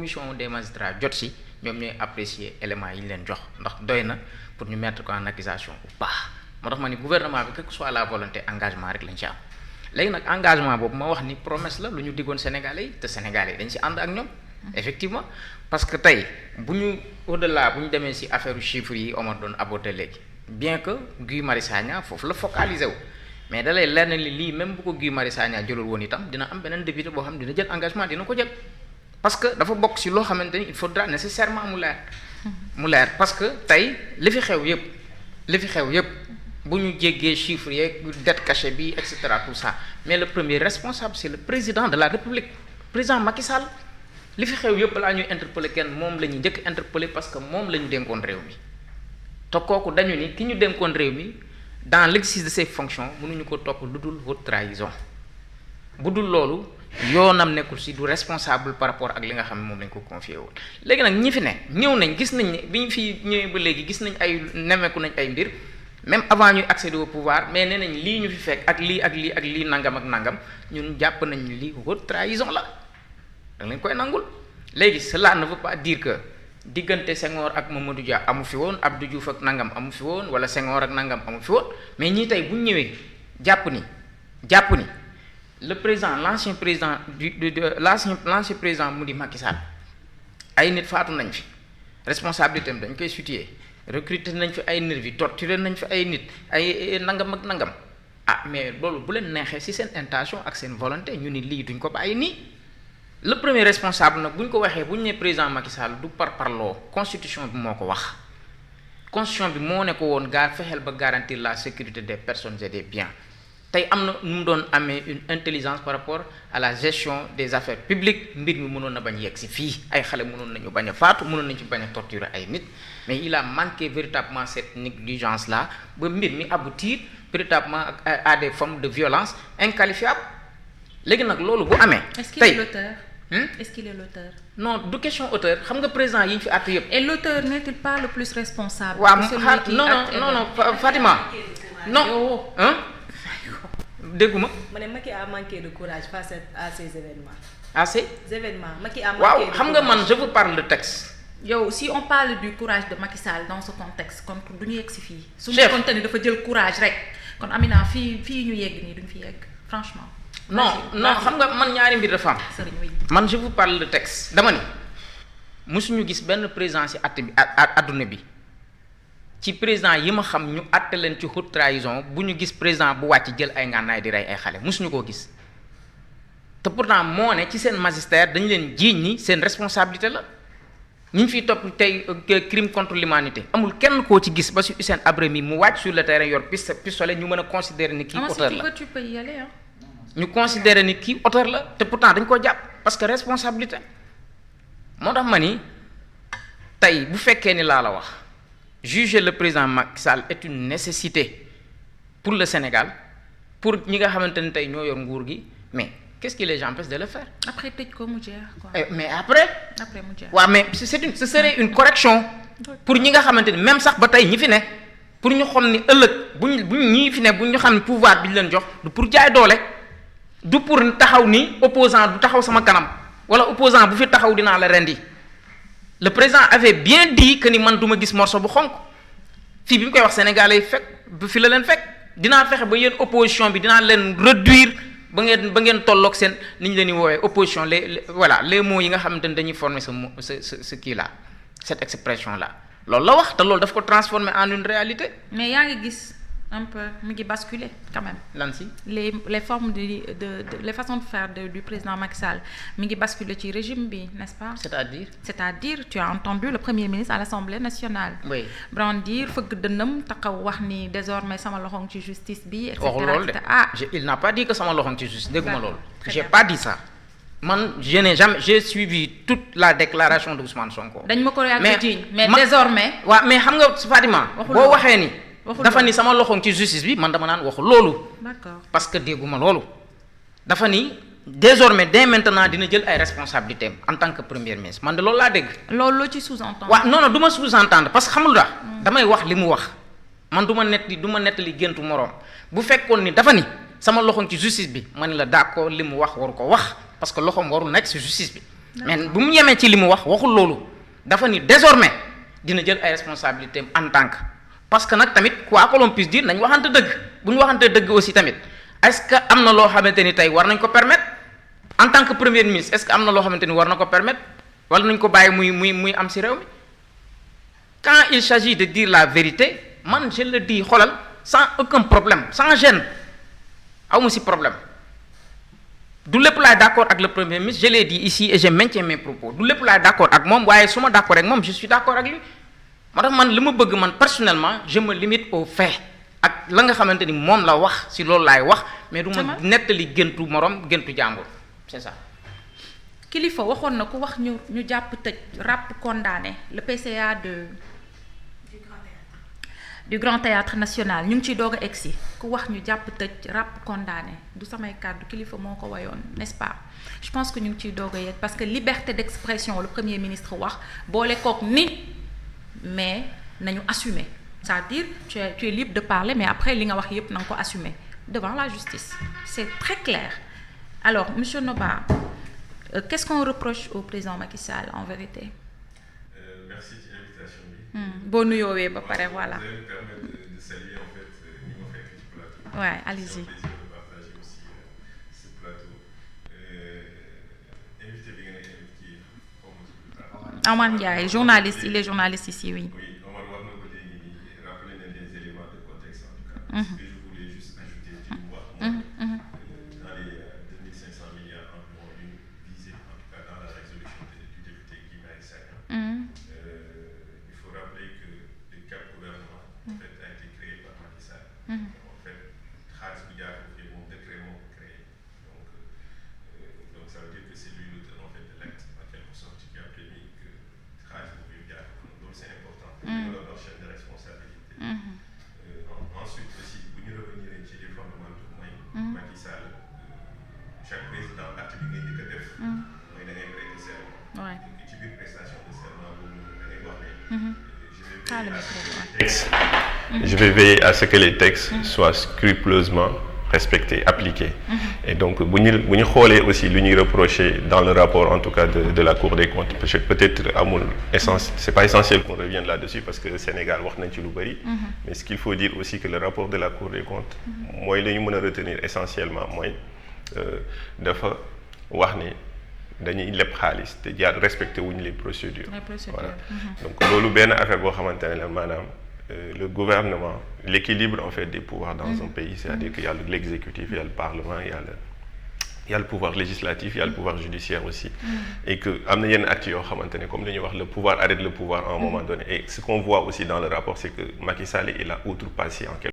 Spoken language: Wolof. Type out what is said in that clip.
commission des magistrats jot si ñoom ñooy apprécier éléments yi ñu leen jox ndax doy na pour ñu mettre ko en accusation ou pas moo tax ma ni gouvernement bi quelle que soit la volonté engagement rek lañ ci am léegi nag engagement boobu ma wax ni promesse la lu ñu diggoon Sénégalais yi te Sénégalais yi dañ si ànd ak ñoom effectivement parce que tey bu ñu au-delà bu ñu demee si affaire chiffres yi Omar doon aborder léegi bien que Guy Marius Sagna foofu la focaliser wu mais da lay leer na lii même bu ko Guy Marius Sagna jëlul woon itam dina am beneen député boo xam ne dina jël engagement dina ko jël parce que dafa bokk si loo xamante ni il faudra nécessairement mu leer parce que tey li fi xew yëpp bu ñu jéggee chiffres yeeg dette cachée bi et cetera tout ça mais le premier responsable c'est le président de la République président Macky Sall li fi xew yëpp laa ñuy interpeller kenn moom la ñuy njëkk interpeller parce que moom la ñu dénkoon réew mi te kooku dañu ni ki ñu dénkoon réew mi dans l'exercice de ses fonctions mënuñu ko topp lu dul haute trahison bu dul loolu yoonam nekkul si du responsable par rapport ak li nga xam ne moom lañ ko confié woon léegi nag ñi fi ne ñëw nañ gis nañ ne bi ñu fi ñëwee ba léegi gis nañ ay nemmeeku nañ ay mbir même avant ñuy accéder au pouvoir mais nee nañ lii ñu fi fekk ak lii ak lii ak lii nangam ak nangam ñun jàpp nañ lii haute trahison la da lañ koy nangul léegi cela ne veut pas dire que diggante Senghor ak Mamadou Dia amu fi woon Abdou Diouf ak nangam amu fi woon wala Senghor ak nangam amu fi woon mais ñii tey bu ñu ñëwee jàpp ni le président l'ancien président l'ancien président mu di Macky Sall ay nit faatu nañ fi responsabilité am dañ koy situer recruter nañ fi ay nervi torturer nañ fi ay nit ay nangam ak nangam mais loolu bu leen neexee ci seen intention ak seen volonté ñu ni lii duñ ko bàyyi nii le premier responsable nag bu ñu ko waxee bu ñu nee président Macky Sall du parloo constitution bi moo ko wax constitution bi moo ne ko woon fexeel ba garantir la sécurité des personnes et des biens tey am na nu mu doon amee une intelligence par rapport à la gestion des affaires publiques mbir mi mënoon na bañ yegg si fii ay xale mënoon nañu bañ a faatu mënoon nañu ci bañ a torturer ay nit mais il a manqué véritablement cette négligence là ba mbir mi aboutir véritablement à des formes de violence inqualifiables léegi nag loolu bu amee. tey est-ce qu'il est l'auteur? Non, du question auteur xam nga président yi ñu fi àtte yëpp. Et l'auteur n'est-il pas le plus responsable? waaw non Fatima non dégguma. ma ne Macky a manqué de courage face à ces événements. À ces événements Macky a manqué waaw de xam nga man je vous parle de texte. yow si on parle du courage de Macky Sall dans ce contexte kon du ñu yegg si fii. chef su ñu konte ni dafa jël courage rek kon Amina fii ñu yegg nii duñ fi yegg franchement. non xam nga man ñaari mbir dafa am. sëriñ wi man je vous parle de texte dama ni mësuñu gis benn président ci àtte bi adduna bi ci président yi ma xam ñu àtte leen ci haute trahison bu ñu gis président bu wàcc jël ay ngànnaay di rey ay xale mësuñu koo gis te pourtant moo ne ci seen magistère dañu leen jiiñ ni seen responsabilité la ñu fiy topp tey crime contre l'humanité amul kenn koo ci gis ba ci Hissène Habré mi mu wàcc sur le terrain yor pistolet ñu mën a considérer ni kii auteur la tu peux y aller, hein. ñu considérer ni kii auteur la te pourtant dañ ko jàpp parce que responsabilité moo tax ma ni tey bu fekkee ni laa la wax juger le président Macky Sall est une nécessité pour le Sénégal pour ñi nga xamante ni tey ñoo yor nguur gi mais qu'est-ce qui les empêche de le faire. Après tëj ko mu jeex quoi. Mais après mu jeex. waaw mais ce serait une correction pour ñi nga xamante ni même sax ba tey ñi fi ne pour ñu xam ni ëllëg buñ ñi fi ne bu ñu xam ni pouvoir bi ñu leen jox du pour jaay doole. du pour taxaw ni opposant du taxaw sama kanam wala opposant bu fi taxaw dinaa la rendi le président avait bien dit que ni man du ma gis morceau bu xonk fii bi mu koy wax sénégalais yi fekk fi la leen fekk dinaa fexe ba yéen opposition bi dinaa leen réduire ba ngeen tolloog seen ni ñu leen di woowee opposition les mots yi nga xamante ni dañuy former ce kii là cette expression là loolu la wax te loolu daf ko transformer en une réalité. mais yaa ngi gis. un peu mu ngi basculer quand même. lan si les formes de les façons de faire du président Macky Sall mi ngi basculer ci régime bi n'est-ce pas. c'est-à-dire tu as entendu le premier ministre à l'Assemblée nationale. oui brandir fëgg dënnam taxaw wax ni désormais sama loxo ci justice bi. et waxul loolu de il n'a pas dit que sama loxo ci justice dégguma loolu. j'ai pas dit ça. man j'ai suivi toute la déclaration de Ousmane Sonko. dañ ma ko yàgg mais désormais. waaw mais xam nga Fatima. boo waxee ni. dafa ni sama loxoom ci justice bi man dama naan waxu loolu. D'accord. parce que dégguma loolu. dafa ni désormais dès maintenant dina jël ay responsabilités en tant que premier ministre man de loolu laa dégg. loolu loo ci sous-entendre. waaw non du ma sous-entendre parce que xamul daa damay wax li mu wax man du ma nettali géntu moroom bu fekkoon ni dafa ni sama loxoom ci justice bi ma ne la d'accord li mu wax waru ko wax parce que loxoom warul nekk ci justice bi mais bu mu yemee ci li mu wax waxul loolu dafa ni désormais dina jël ay responsabilités en tant que parce que nag tamit quoi que l'on puisse dire nañ waxante dëgg bu ñu waxante dëgg aussi tamit est-ce que am na loo xamante ni tey war nañ ko permettre en tant que premier ministre est-ce que am na loo xamante ni war na ko permettre wala nañ ko bàyyi muy am ci réew mi quand il s'agit de dire la vérité man je le dis xoolal sans aucun problème sans gêne amu ci problème du lépp laay d'accord ak le premier ministre je l'ai dit ici et je maintiens mes propos du lépp laay d'accord ak moom waaye su ma d'accord ak moom je suis d'accord ak lui moo tax man li ma bëgg man personnellement je me limite aux faits ak la nga xamante ni moom la wax ci loolu laay wax mais du ma nettali géntu morom géntu jàmbur c'est ça. Kilifeu waxoon na ku wax ñu jàpp tëj ràpp condamné le PCA du Grand Théâtre National ñu ngi ciy doog a egsi ku wax ñu jàpp tëj ràpp condamné du samay kàddu Kilifeu moo ko wayoon n'est-ce pas je pense que ñu ngi ciy doog a yegg parce que liberté d'expression le premier ministre wax boole kook ni mais nañu assumer c'est-à-dire tu es libre de parler mais après li nga wax yépp na nga ko assumer devant la justice c'est très clair alors monsieur Noba qu'est-ce qu'on reproche au président Macky Sall en vérité. Merci ci invitation bi. boo nuyoowee ba pare voilà. Vous allez me permettre de saluer en fait ñi ma fekk ci plateau. Ouais, allez-y. C'est un plaisir de partager aussi ce plateau. Invité bi nga ne invité Omar Ndiaye journaliste il est journaliste ici oui. Oui, Omar wax na ko léegi nii rappeler na des éléments de contexte en tout cas. Ce que je voulais juste ajouter ci lu wax. Dans les 2500 milliards environ yu visés en tout cas dans la résolution du député Guy Marius Sagna. Il faut rappeler que le cap gouvernement en fait a été créé par Macky Sall. En fait xaalis bu jaar foofu moom décret moo ko créé donc ça veut dire que c'est lui l'auteur en fait de l'acte en quelque sorte qui a permis que xaalis boobu yëpp jaar foofu donc c'est important. Pour leur chaîne de responsabilité. Ensuite aussi bu ñu revenir ci les fondamentaux mooy Macky Sall chaque président acte bi ngay njëkk a def. mooy da ngay prêter serment. ci biir prestation de serment boobu da ngay wax ne. Je vais veiller à ce que les textes soient scrupuleusement respectés, appliqués. Et donc, bu ñu xoolee aussi lu ñuy reprocher dans le rapport, en tout cas de la Cour des comptes, peut-être c'est pas essentiel qu'on revienne là-dessus parce que Sénégal wax nañ ci lu bari. Mais ce qu'il faut dire aussi que le rapport de la Cour des comptes, mooy la ñu mën a retenir essentiellement mooy dafa wax ni dañuy leb xaalis te jaar respecté wuñu les procédures. Voilà. Donc loolu benn affaire boo xamante ne la maanaam le gouvernement l'équilibre en fait des pouvoirs dans un pays c'est-à-dire qu'il y a l'exécutif, il y a le parlement, il y a le pouvoir législatif, il y a le pouvoir judiciaire aussi. Et que am na yenn actes yoo xamante ne comme li ñuy wax le pouvoir arrête le pouvoir à un moment donné. Et ce qu'on voit aussi dans le rapport c'est que Macky Sall il a outrepassé en quelque